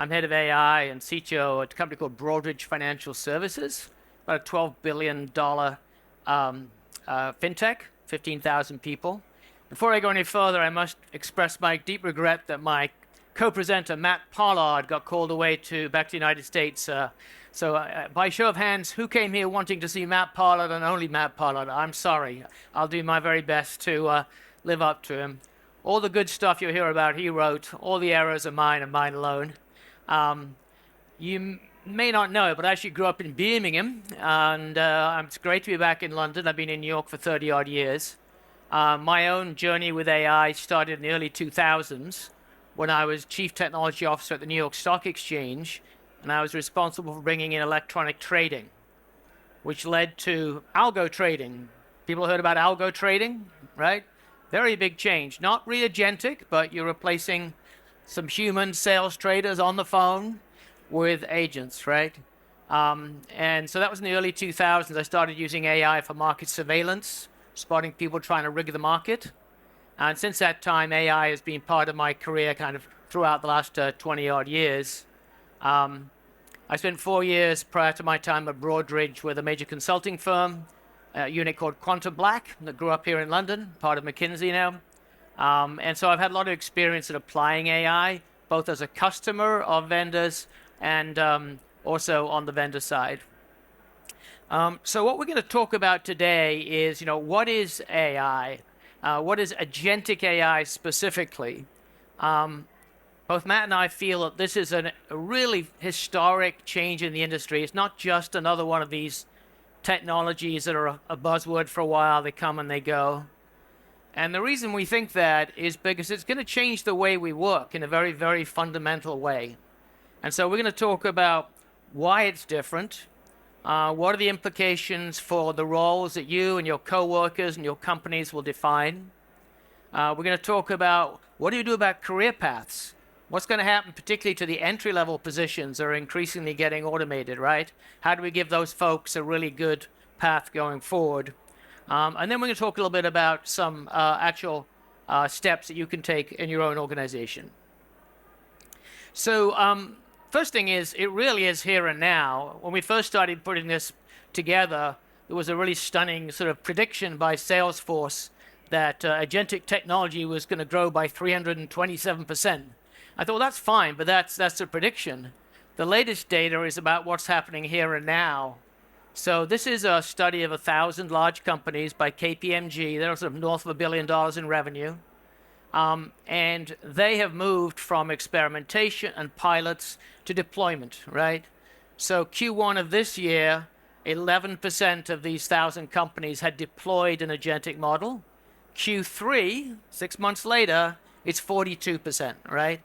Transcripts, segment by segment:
I'm head of AI and CTO at a company called Broadridge Financial Services, about a $12 billion fintech, 15,000 people. Before I go any further, I must express my deep regret that my co-presenter, Matt Pollard, got called away back to the United States. By show of hands, who came here wanting to see Matt Pollard and only Matt Pollard? I'm sorry. I'll do my very best to live up to him. All the good stuff you hear about, he wrote. All the errors are mine and mine alone. You may not know it, but I actually grew up in Birmingham, and it's great to be back in London. I've been in New York for 30-odd years. My own journey with AI started in the early 2000s when I was Chief Technology Officer at the New York Stock Exchange, and I was responsible for bringing in electronic trading, which led to algo trading. People heard about algo trading, right? Very big change. Not re-agentic, but you're replacing some human sales traders on the phone with agents, right? And so that was in the early 2000s. I started using AI for market surveillance, spotting people trying to rig the market. And since that time, AI has been part of my career kind of throughout the last 20-odd years. I spent 4 years prior to my time at Broadridge with a major consulting firm, a unit called Quantum Black that grew up here in London, part of McKinsey now. And so I've had a lot of experience in applying AI, both as a customer of vendors and also on the vendor side. So what we're going to talk about today is, what is AI? What is agentic AI specifically? Both Matt and I feel that this is a really historic change in the industry. It's not just another one of these technologies that are a buzzword for a while. They come and they go. And the reason we think that is because it's going to change the way we work in a very, very fundamental way. And so we're going to talk about why it's different. What are the implications for the roles that you and your coworkers and your companies will define? We're going to talk about what do you do about career paths? What's going to happen particularly to the entry-level positions that are increasingly getting automated, right? How do we give those folks a really good path going forward? And then we're going to talk a little bit about some actual steps that you can take in your own organization. So first thing is, it really is here and now. When we first started putting this together, there was a really stunning sort of prediction by Salesforce that agentic technology was going to grow by 327%. I thought, well, that's fine, but that's a prediction. The latest data is about what's happening here and now. So this is a study of 1,000 large companies by KPMG. They're sort of north of $1 billion in revenue. And they have moved from experimentation and pilots to deployment, right? So Q1 of this year, 11% of these 1,000 companies had deployed an agentic model. Q3, 6 months later, it's 42%, right?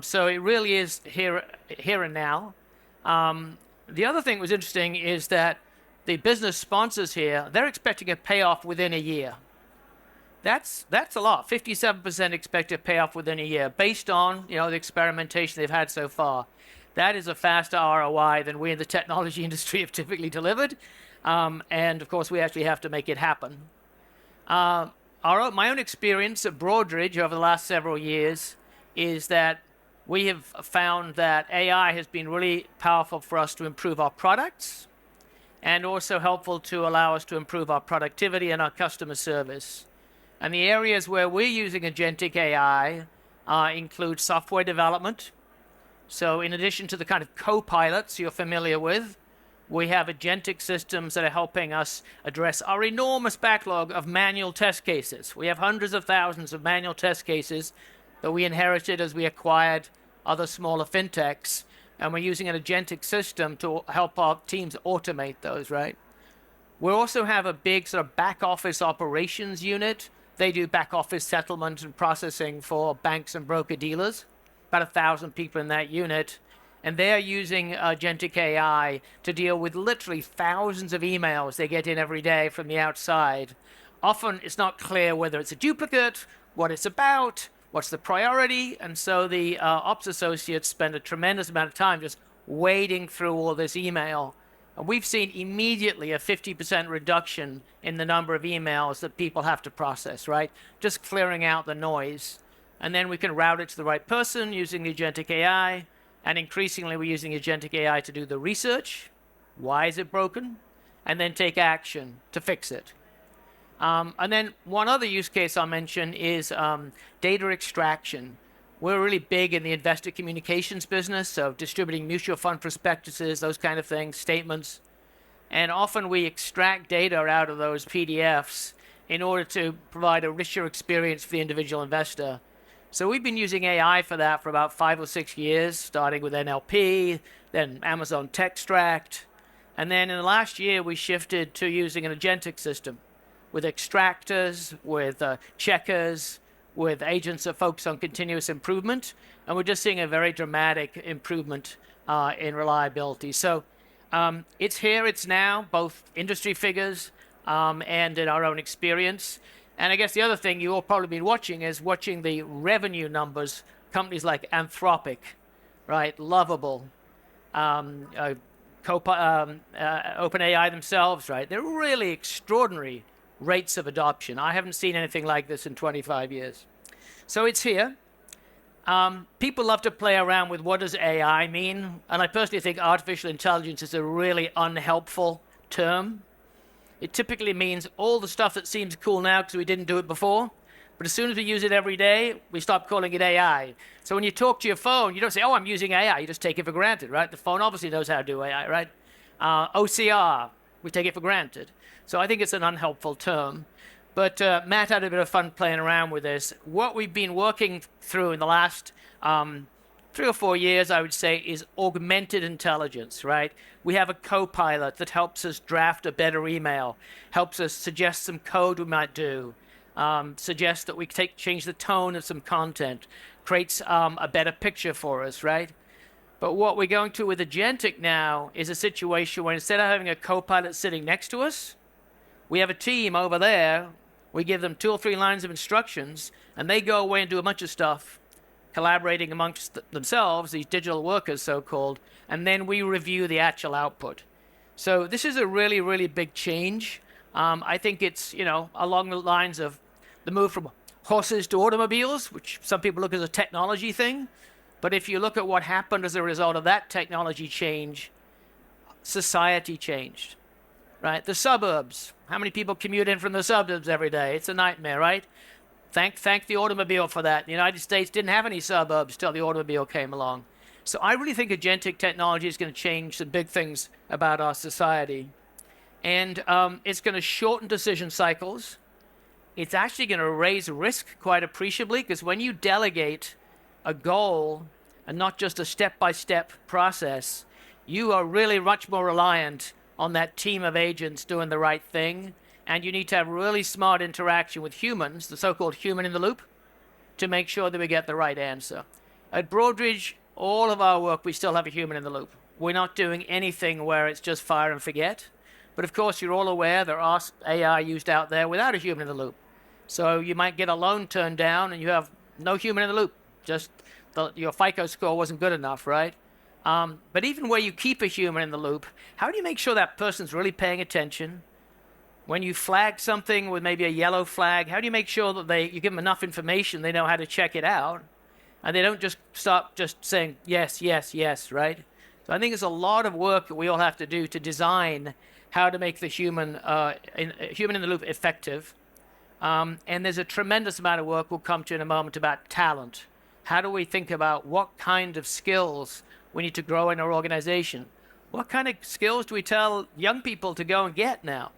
So it really is here and now. The other thing that was interesting is that the business sponsors here, they're expecting a payoff within a year. That's a lot. 57% expect a payoff within a year based on the experimentation they've had so far. That is a faster ROI than we in the technology industry have typically delivered. And of course, we actually have to make it happen. My own experience at Broadridge over the last several years is that we have found that AI has been really powerful for us to improve our products and also helpful to allow us to improve our productivity and our customer service. And the areas where we're using agentic AI include software development. So in addition to the kind of co-pilots you're familiar with, we have agentic systems that are helping us address our enormous backlog of manual test cases. We have hundreds of thousands of manual test cases that we inherited as we acquired other smaller fintechs, and we're using an agentic system to help our teams automate those, right? We also have a big sort of back office operations unit. They do back office settlement and processing for banks and broker dealers, about 1,000 people in that unit. And they're using agentic AI to deal with literally thousands of emails they get in every day from the outside. Often it's not clear whether it's a duplicate, what it's about, what's the priority, and so the ops associates spend a tremendous amount of time just wading through all this email. And we've seen immediately a 50% reduction in the number of emails that people have to process, right? Just clearing out the noise. And then we can route it to the right person using the agentic AI, And increasingly, we're using agentic AI to do the research. Why is it broken? And then take action to fix it. And then one other use case I'll mention is data extraction. We're really big in the investor communications business, so distributing mutual fund prospectuses, those kind of things, statements. And often we extract data out of those PDFs in order to provide a richer experience for the individual investor. So we've been using AI for that for about 5 or 6 years, starting with NLP, then Amazon Textract. And then in the last year, we shifted to using an agentic system with extractors, with checkers, with agents that focus on continuous improvement. And we're just seeing a very dramatic improvement in reliability. So it's here, it's now, both industry figures and in our own experience. And I guess the other thing you all probably been watching is watching the revenue numbers, companies like Anthropic, right, Lovable, OpenAI themselves, right? They're really extraordinary rates of adoption. I haven't seen anything like this in 25 years. So it's here. People love to play around with what does AI mean, and I personally think artificial intelligence is a really unhelpful term. It typically means all the stuff that seems cool now because we didn't do it before, but as soon as we use it every day, we stop calling it AI. So when you talk to your phone, you don't say, oh, I'm using AI. You just take it for granted, right? The phone obviously knows how to do AI, right? OCR, we take it for granted. So I think it's an unhelpful term. But Matt had a bit of fun playing around with this. What we've been working through in the last 3 or 4 years, I would say, is augmented intelligence, right? We have a co-pilot that helps us draft a better email, helps us suggest some code we might do, suggests that we change the tone of some content, creates a better picture for us, right? But what we're going to with Agentic now is a situation where instead of having a co-pilot sitting next to us, we have a team over there. We give them 2 or 3 lines of instructions, and they go away and do a bunch of stuff, collaborating amongst themselves, these digital workers, so-called, and then we review the actual output. So this is a really, really big change. I think it's, along the lines of the move from horses to automobiles, which some people look as a technology thing. But if you look at what happened as a result of that technology change, society changed, right? The suburbs. How many people commute in from the suburbs every day? It's a nightmare, right? Thank the automobile for that. The United States didn't have any suburbs till the automobile came along. So I really think agentic technology is going to change some big things about our society. And it's going to shorten decision cycles. It's actually going to raise risk quite appreciably, because when you delegate a goal and not just a step-by-step process, you are really much more reliant on that team of agents doing the right thing. And you need to have really smart interaction with humans, the so-called human in the loop, to make sure that we get the right answer. At Broadridge, all of our work, we still have a human in the loop. We're not doing anything where it's just fire and forget. But of course, you're all aware there are AI used out there without a human in the loop. So you might get a loan turned down and you have no human in the loop. Just your FICO score wasn't good enough, right? But even where you keep a human in the loop, how do you make sure that person's really paying attention? When you flag something with maybe a yellow flag, how do you make sure that you give them enough information, they know how to check it out, and they don't just stop just saying yes, yes, yes, right? So I think there's a lot of work that we all have to do to design how to make the human in the loop effective. And there's a tremendous amount of work we'll come to in a moment about talent. How do we think about what kind of skills we need to grow in our organization? What kind of skills do we tell young people to go and get now?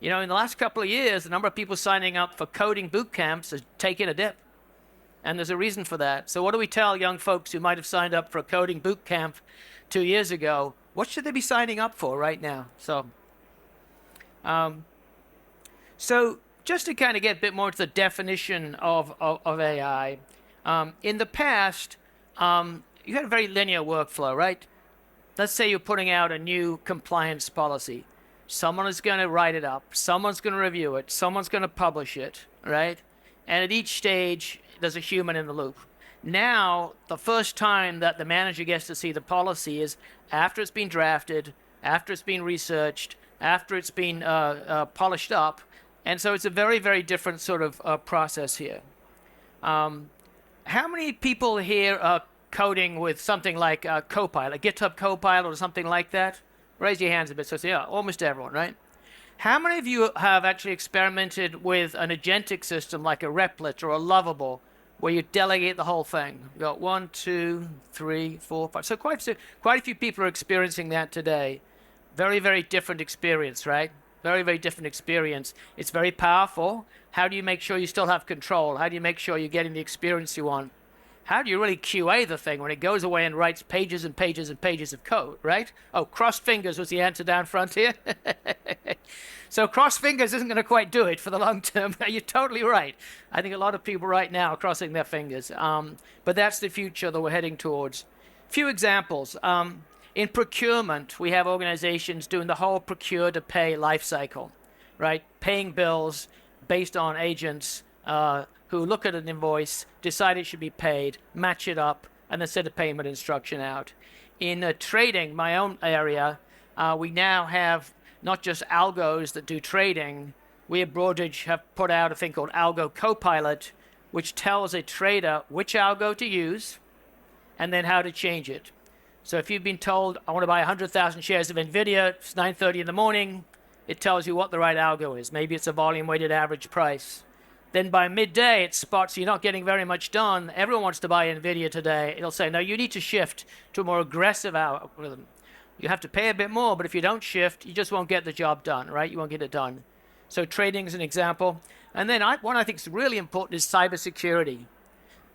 In the last couple of years, the number of people signing up for coding boot camps has taken a dip. And there's a reason for that. So what do we tell young folks who might have signed up for a coding boot camp 2 years ago? What should they be signing up for right now? So just to kind of get a bit more to the definition of AI, in the past, you had a very linear workflow, right? Let's say you're putting out a new compliance policy. Someone is going to write it up. Someone's going to review it. Someone's going to publish it, right? And at each stage, there's a human in the loop. Now, the first time that the manager gets to see the policy is after it's been drafted, after it's been researched, after it's been polished up. And so it's a very, very different sort of process here. How many people here coding with something like Copilot, GitHub Copilot or something like that? Raise your hands a bit. So yeah, almost everyone, right? How many of you have actually experimented with an agentic system like a Replit or a Lovable, where you delegate the whole thing? We've got 1, 2, 3, 4, 5. So quite a few people are experiencing that today. Very, very different experience, right? Very, very different experience. It's very powerful. How do you make sure you still have control? How do you make sure you're getting the experience you want? How do you really QA the thing when it goes away and writes pages and pages and pages of code, right? Oh, cross fingers was the answer down front here. So cross fingers isn't going to quite do it for the long term. You're totally right. I think a lot of people right now are crossing their fingers. But that's the future that we're heading towards. Few examples. In procurement, we have organizations doing the whole procure to pay life cycle, right? Paying bills based on agents who look at an invoice, decide it should be paid, match it up, and then send a payment instruction out. In trading, my own area, we now have not just algos that do trading. We at Broadridge have put out a thing called Algo Copilot, which tells a trader which algo to use and then how to change it. So if you've been told, I want to buy 100,000 shares of NVIDIA, it's 9:30 in the morning, it tells you what the right algo is. Maybe it's a volume-weighted average price. Then by midday, it spots you're not getting very much done. Everyone wants to buy NVIDIA today. It'll say, no, you need to shift to a more aggressive algorithm. You have to pay a bit more, but if you don't shift, you just won't get the job done, right? You won't get it done. So trading is an example. And then one I think is really important is cybersecurity.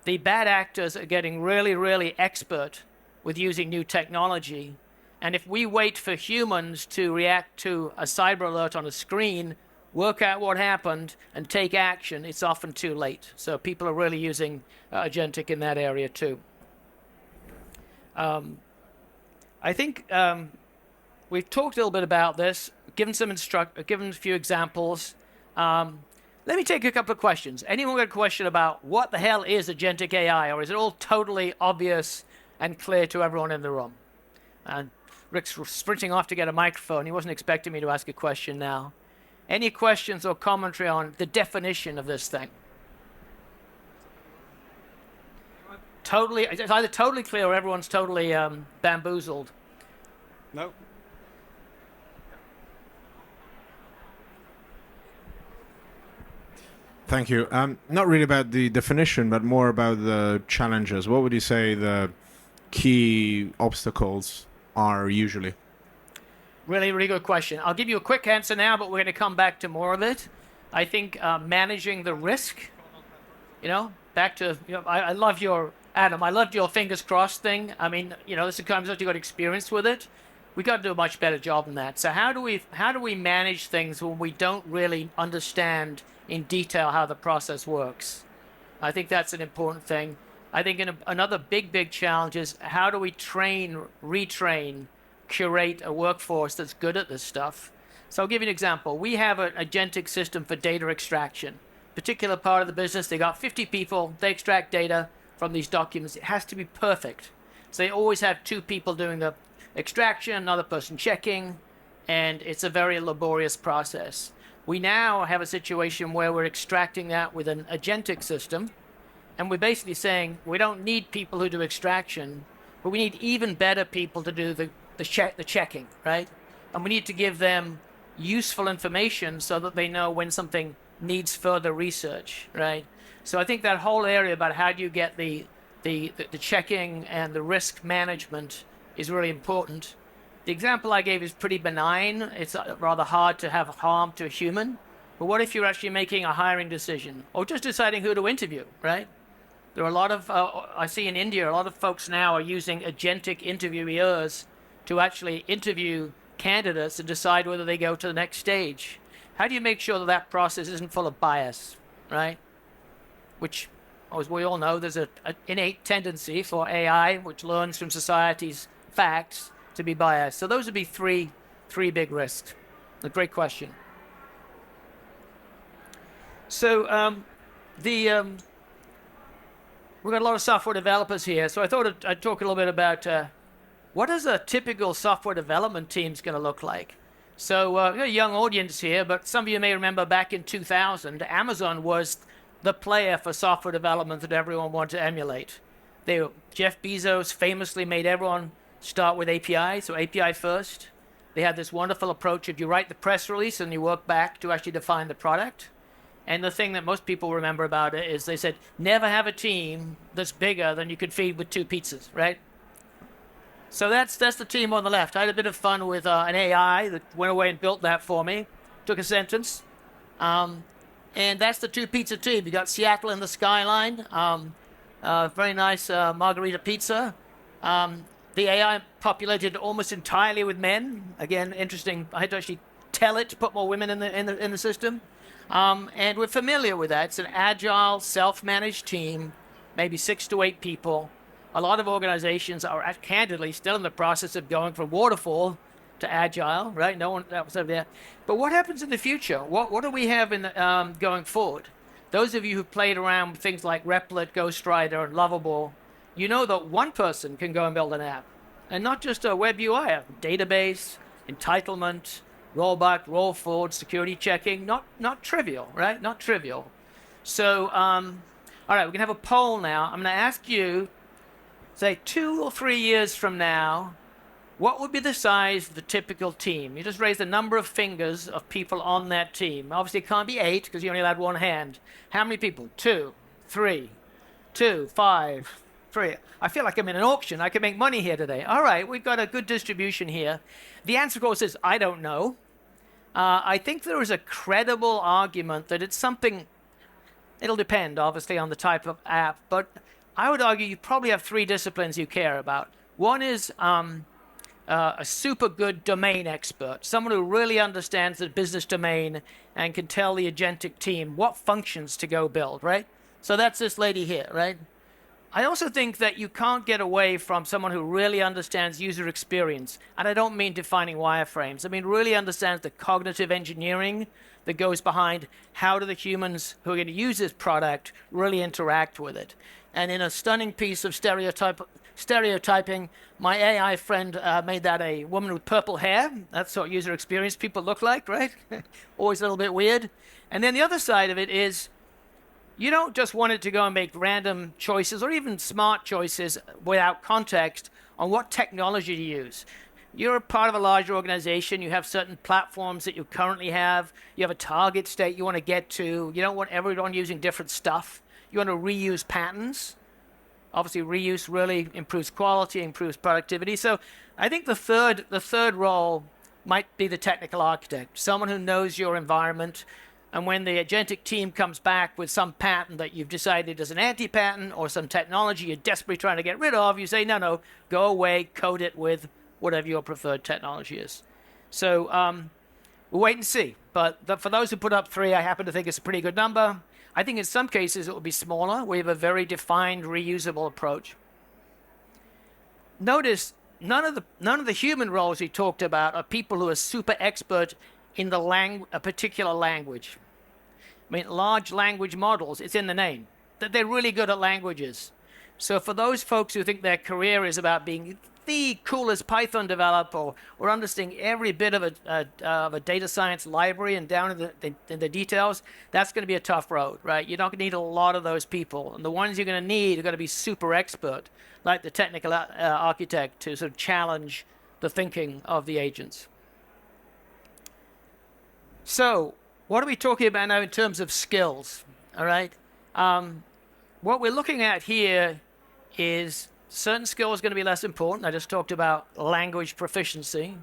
The bad actors are getting really, really expert with using new technology. And if we wait for humans to react to a cyber alert on a screen, work out what happened, and take action, it's often too late. So people are really using Agentic in that area too. I think we've talked a little bit about this, given a few examples. Let me take a couple of questions. Anyone got a question about what the hell is Agentic AI, or is it all totally obvious and clear to everyone in the room? And Rick's sprinting off to get a microphone. He wasn't expecting me to ask a question now. Any questions or commentary on the definition of this thing? Totally, it's either totally clear or everyone's totally bamboozled. No. Thank you. Not really about the definition, but more about the challenges. What would you say the key obstacles are usually? Really, really good question. I'll give you a quick answer now, but we're going to come back to more of it. I think managing the risk, back to, I love your, Adam, I loved your fingers crossed thing. I mean, this comes out you got experience with it. We got to do a much better job than that. So how do we manage things when we don't really understand in detail how the process works? I think that's an important thing. I think another big challenge is how do we train, retrain, curate a workforce that's good at this stuff? So I'll give you an example. We have an agentic system for data extraction. Particular part of the business, they got 50 people, they extract data from these documents. It has to be perfect. So they always have 2 people doing the extraction, another person checking, and it's a very laborious process. We now have a situation where we're extracting that with an agentic system, and we're basically saying we don't need people who do extraction, but we need even better people to do the checking, right? And we need to give them useful information so that they know when something needs further research, right? So I think that whole area about how do you get the checking and the risk management is really important. The example I gave is pretty benign. It's rather hard to have harm to a human. But what if you're actually making a hiring decision or just deciding who to interview, right? There are a lot of, I see in India, a lot of folks now are using agentic interviewers to actually interview candidates and decide whether they go to the next stage. How do you make sure that that process isn't full of bias, right? Which, as we all know, there's an innate tendency for AI, which learns from society's facts, to be biased. So those would be three big risks. A great question. So we've got a lot of software developers here, so I thought I'd talk a little bit about what is a typical software development team's going to look like. So we've got a young audience here, but some of you may remember back in 2000, Amazon was the player for software development that everyone wanted to emulate. Jeff Bezos famously made everyone start with API, so API first. They had this wonderful approach of you write the press release and you work back to actually define the product. And the thing that most people remember about it is they said, never have a team that's bigger than you could feed with 2 pizzas, right? So that's the team on the left. I had a bit of fun with an AI that went away and built that for me. Took a sentence. And that's the 2 pizza team. You got Seattle in the skyline. Very nice margarita pizza. The AI populated almost entirely with men. Again, interesting. I had to actually tell it to put more women in the system. And we're familiar with that. It's an agile, self-managed team, maybe 6 to 8 people. A lot of organizations are candidly still in the process of going from waterfall to agile, right? No one that was over there. But what happens in the future? What do we have in the, going forward? Those of you who've played around with things like Replit, Ghostwriter, and Lovable, you know that one person can go and build an app. And not just a web UI, a database, entitlement, rollback, roll forward, security checking. Not trivial, right? Not trivial. So, all right, we're going to have a poll now. I'm going to ask you, say 2 or 3 years from now, what would be the size of the typical team? You just raise the number of fingers of people on that team. Obviously, it can't be 8 because you only allowed 1 hand. How many people? 2, 3, 2, 5, 3. I feel like I'm in an auction. I can make money here today. All right, we've got a good distribution here. The answer, of course, is I don't know. I think there is a credible argument that it's something. It'll depend, obviously, on the type of app. But I would argue you probably have 3 disciplines you care about. One is a super good domain expert, someone who really understands the business domain and can tell the agentic team what functions to go build, right? So that's this lady here, right? I also think that you can't get away from someone who really understands user experience. And I don't mean defining wireframes. I mean really understands the cognitive engineering that goes behind how do the humans who are going to use this product really interact with it. And in a stunning piece of stereotyping, my AI friend made that a woman with purple hair. That's what user experience people look like, right? Always a little bit weird. And then the other side of it is, you don't just want it to go and make random choices or even smart choices without context on what technology to use. You're a part of a larger organization. You have certain platforms that you currently have. You have a target state you want to get to. You don't want everyone using different stuff. You want to reuse patterns. Obviously, reuse really improves quality, improves productivity. So I think the third role might be the technical architect, someone who knows your environment. And when the agentic team comes back with some pattern that you've decided is an anti-pattern or some technology you're desperately trying to get rid of, you say, no, go away, code it with whatever your preferred technology is. So we'll wait and see. But for those who put up 3, I happen to think it's a pretty good number. I think in some cases it will be smaller. We have a very defined, reusable approach. Notice none of the human roles he talked about are people who are super expert in a particular language. I mean, large language models, it's in the name, that they're really good at languages. So for those folks who think their career is about being the coolest Python developer or understanding every bit of a data science library and down in the details, that's going to be a tough road, right? You're not going to need a lot of those people. And the ones you're going to need are going to be super expert, like the technical architect, to sort of challenge the thinking of the agents. So what are we talking about now in terms of skills, all right? What we're looking at here is certain skills are going to be less important. I just talked about language proficiency.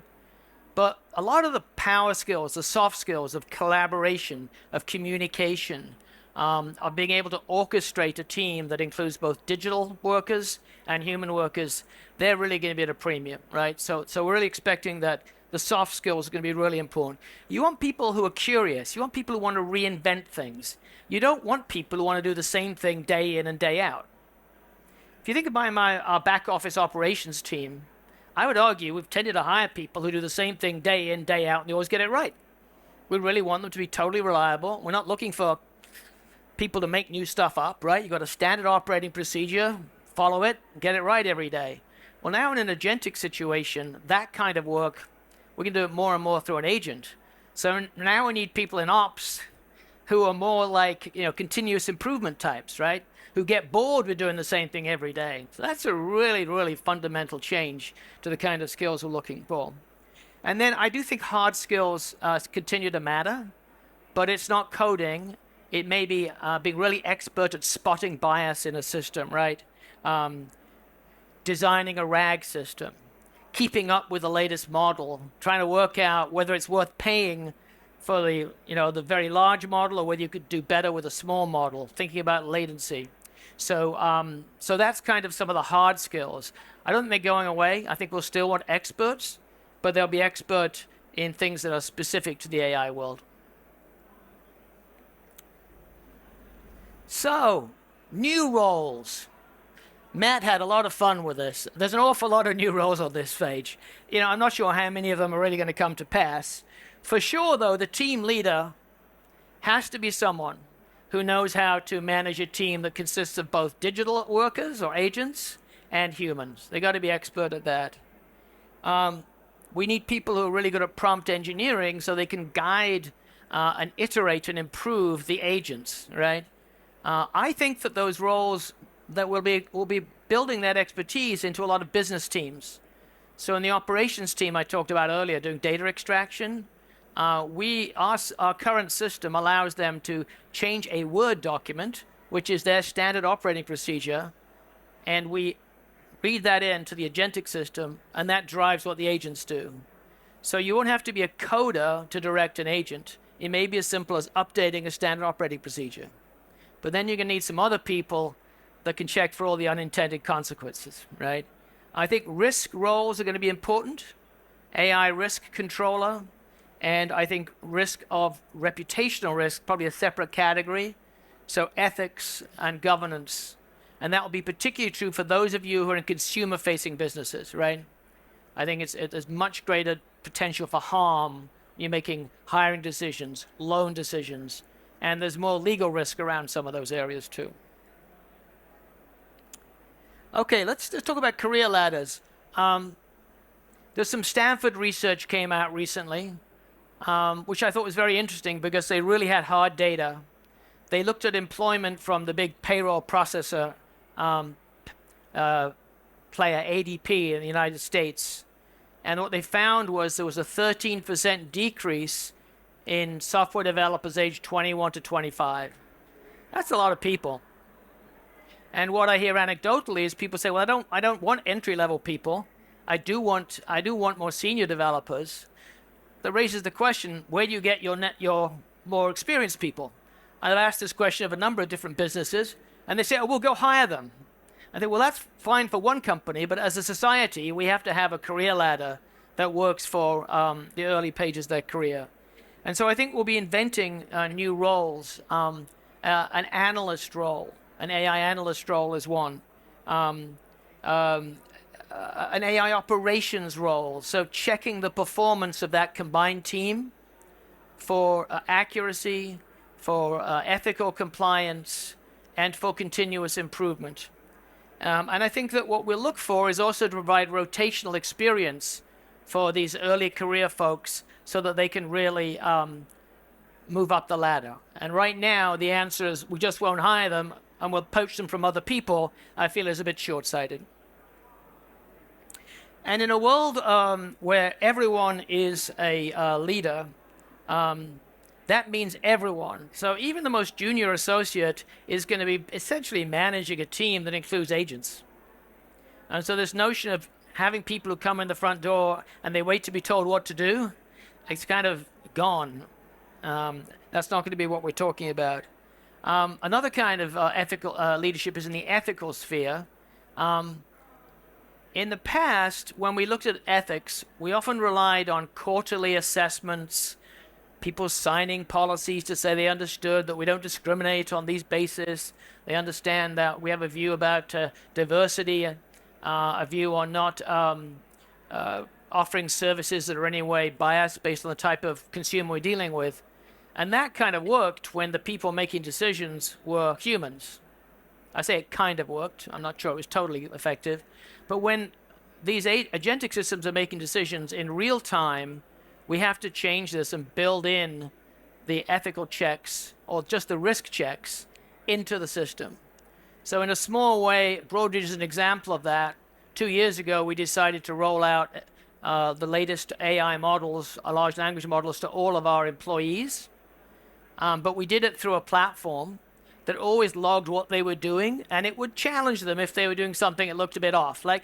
But a lot of the power skills, the soft skills of collaboration, of communication, of being able to orchestrate a team that includes both digital workers and human workers, they're really going to be at a premium, right? So we're really expecting that the soft skills are going to be really important. You want people who are curious. You want people who want to reinvent things. You don't want people who want to do the same thing day in and day out. If you think about our back office operations team, I would argue we've tended to hire people who do the same thing day in, day out, and they always get it right. We really want them to be totally reliable. We're not looking for people to make new stuff up, right? You've got a standard operating procedure, follow it, get it right every day. Well, now in an agentic situation, that kind of work, we can do it more and more through an agent. So now we need people in ops who are more like, continuous improvement types, right? Who get bored with doing the same thing every day. So that's a really, really fundamental change to the kind of skills we're looking for. And then I do think hard skills continue to matter, but it's not coding. It may be being really expert at spotting bias in a system, right? Designing a RAG system, keeping up with the latest model, trying to work out whether it's worth paying for the very large model or whether you could do better with a small model, thinking about latency. So that's kind of some of the hard skills. I don't think they're going away. I think we'll still want experts, but they'll be expert in things that are specific to the AI world. So, new roles. Matt had a lot of fun with this. There's an awful lot of new roles on this page. I'm not sure how many of them are really going to come to pass. For sure, though, the team leader has to be someone who knows how to manage a team that consists of both digital workers or agents and humans. They got to be expert at that. We need people who are really good at prompt engineering so they can guide and iterate and improve the agents, right? I think that those roles that will be building that expertise into a lot of business teams. So in the operations team I talked about earlier, doing data extraction, our current system allows them to change a Word document, which is their standard operating procedure, and we read that into the agentic system, and that drives what the agents do. So you won't have to be a coder to direct an agent. It may be as simple as updating a standard operating procedure. But then you're going to need some other people that can check for all the unintended consequences, right? I think risk roles are going to be important. AI risk controller, and I think risk of reputational risk, probably a separate category. So ethics and governance. And that will be particularly true for those of you who are in consumer-facing businesses, right? I think there's much greater potential for harm. You're making hiring decisions, loan decisions, and there's more legal risk around some of those areas too. Okay, let's talk about career ladders. There's some Stanford research came out recently, which I thought was very interesting because they really had hard data. They looked at employment from the big payroll processor player, ADP, in the United States. And what they found was there was a 13% decrease in software developers aged 21 to 25. That's a lot of people. And what I hear anecdotally is people say, well, I don't want entry-level people. I do want more senior developers. That raises the question, where do you get your more experienced people? I've asked this question of a number of different businesses, and they say, oh, we'll go hire them. I think, well, that's fine for one company, but as a society, we have to have a career ladder that works for the early pages of their career. And so I think we'll be inventing new roles. An analyst role, an AI analyst role is one. An AI operations role, so checking the performance of that combined team for accuracy, for ethical compliance, and for continuous improvement. And I think that what we'll look for is also to provide rotational experience for these early career folks so that they can really move up the ladder. And right now, the answer is we just won't hire them and we'll poach them from other people. I feel is a bit short-sighted. And in a world where everyone is a leader, that means everyone. So even the most junior associate is going to be essentially managing a team that includes agents. And so this notion of having people who come in the front door and they wait to be told what to do, it's kind of gone. That's not going to be what we're talking about. Another kind of ethical leadership is in the ethical sphere. In the past, when we looked at ethics, we often relied on quarterly assessments, people signing policies to say they understood that we don't discriminate on these bases. They understand that we have a view about diversity, a view on not offering services that are in any way biased based on the type of consumer we're dealing with. And that kind of worked when the people making decisions were humans. I say it kind of worked. I'm not sure it was totally effective. But when these agentic systems are making decisions in real time, we have to change this and build in the ethical checks or just the risk checks into the system. So in a small way, Broadridge is an example of that. 2 years ago, we decided to roll out the latest AI models, large language models, to all of our employees. But we did it through a platform that always logged what they were doing, and it would challenge them if they were doing something that looked a bit off. Like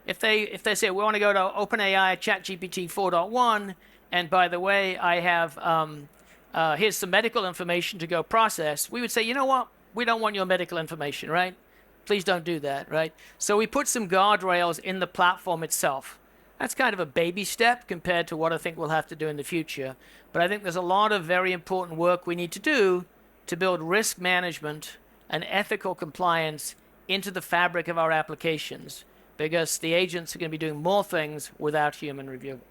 if they say, we want to go to OpenAI ChatGPT 4.1, and by the way, I have here's some medical information to go process, we would say, you know what? We don't want your medical information, right? Please don't do that, right? So we put some guardrails in the platform itself. That's kind of a baby step compared to what I think we'll have to do in the future. But I think there's a lot of very important work we need to do to build risk management and ethical compliance into the fabric of our applications, because the agents are going to be doing more things without human review.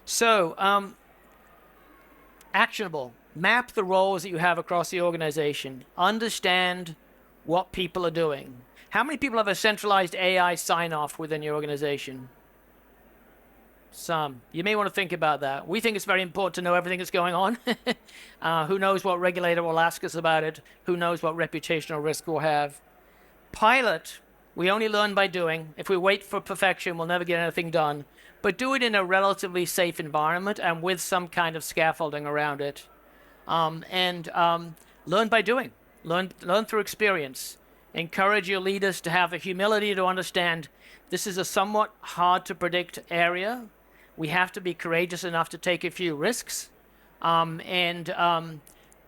So, actionable. Map the roles that you have across the organization. Understand what people are doing. How many people have a centralized AI sign-off within your organization? Some. You may want to think about that. We think it's very important to know everything that's going on. Who knows what regulator will ask us about it? Who knows what reputational risk we'll have? Pilot, we only learn by doing. If we wait for perfection, we'll never get anything done. But do it in a relatively safe environment and with some kind of scaffolding around it. Learn by doing. Learn through experience. Encourage your leaders to have the humility to understand this is a somewhat hard to predict area. We have to be courageous enough to take a few risks. We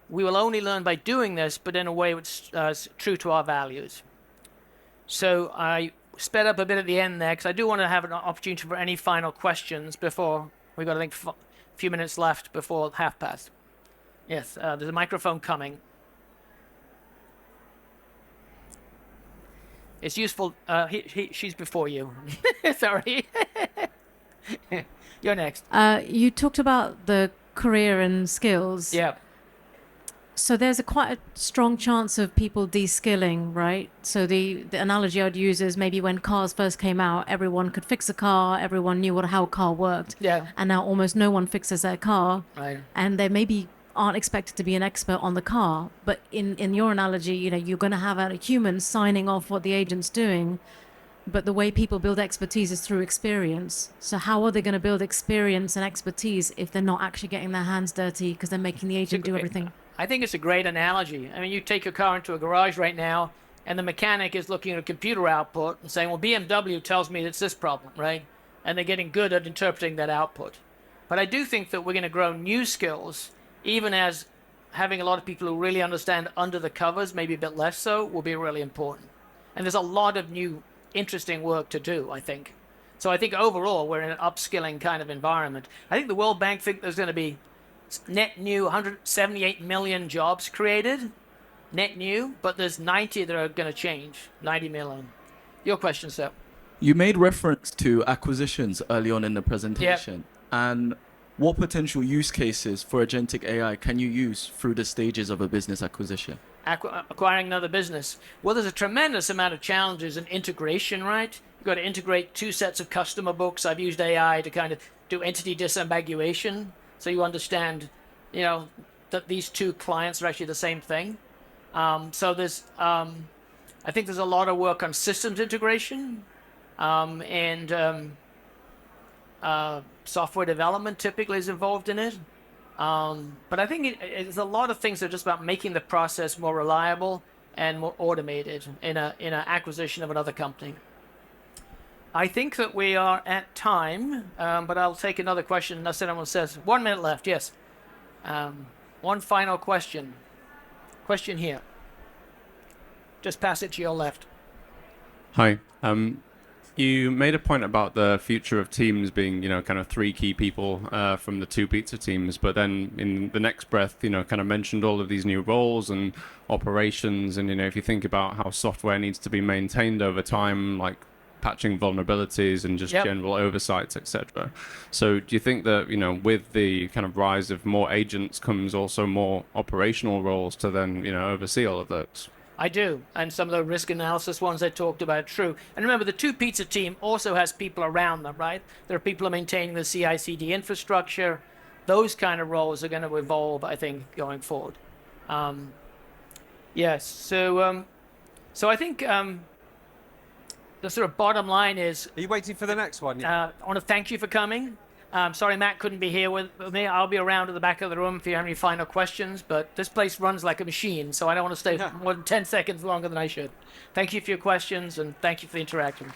will only learn by doing this, but in a way that's true to our values. So I sped up a bit at the end there because I do want to have an opportunity for any final questions before we've got, I think, a few minutes left before past. Yes, there's a microphone coming. It's useful. She's before you. Sorry. You're next. You talked about the career and skills. Yeah. So there's quite a strong chance of people de-skilling, right? So the analogy I'd use is maybe when cars first came out, everyone could fix a car, everyone knew how a car worked. Yeah. And now almost no one fixes their car. Right. And they maybe aren't expected to be an expert on the car. But in your analogy, you're going to have a human signing off what the agent's doing. But the way people build expertise is through experience. So how are they going to build experience and expertise if they're not actually getting their hands dirty because they're making the agent do everything? I think it's a great analogy. I mean, you take your car into a garage right now, and the mechanic is looking at a computer output and saying, well, BMW tells me it's this problem, right? And they're getting good at interpreting that output. But I do think that we're going to grow new skills, even as having a lot of people who really understand under the covers, maybe a bit less so, will be really important. And there's a lot of new, interesting work to do, I think. So I think overall, we're in an upskilling kind of environment. I think the World Bank think there's going to be net new 178 million jobs created, net new, but there's 90 that are going to change, 90 million. Your question, sir. You made reference to acquisitions early on in the presentation. Yep. And what potential use cases for agentic AI can you use through the stages of a business acquisition? Acquiring another business. Well, there's a tremendous amount of challenges in integration, right? You've got to integrate two sets of customer books. I've used AI to kind of do entity disambiguation, so you understand, that these two clients are actually the same thing. So there's, I think there's a lot of work on systems integration, and software development typically is involved in it. But I think it's a lot of things that are just about making the process more reliable and more automated in an acquisition of another company. I think that we are at time, but I'll take another question unless anyone says. 1 minute left, yes. One final question. Question here. Just pass it to your left. Hi. You made a point about the future of teams being, kind of three key people from the two pizza teams, but then in the next breath, kind of mentioned all of these new roles and operations. And, if you think about how software needs to be maintained over time, like patching vulnerabilities and just general oversights, etc. So do you think that, with the kind of rise of more agents comes also more operational roles to then, oversee all of those? I do, and some of the risk analysis ones I talked about are true. And remember, the two pizza team also has people around them, right? There are people maintaining the CI/CD infrastructure. those kind of roles are going to evolve, I think, going forward. Yes. So I think the sort of bottom line is. Are you waiting for the next one? Yeah. I want to thank you for coming. Sorry Matt couldn't be here with me. I'll be around at the back of the room if you have any final questions, but this place runs like a machine, so I don't want to stay more than 10 seconds longer than I should. Thank you for your questions, and thank you for the interaction.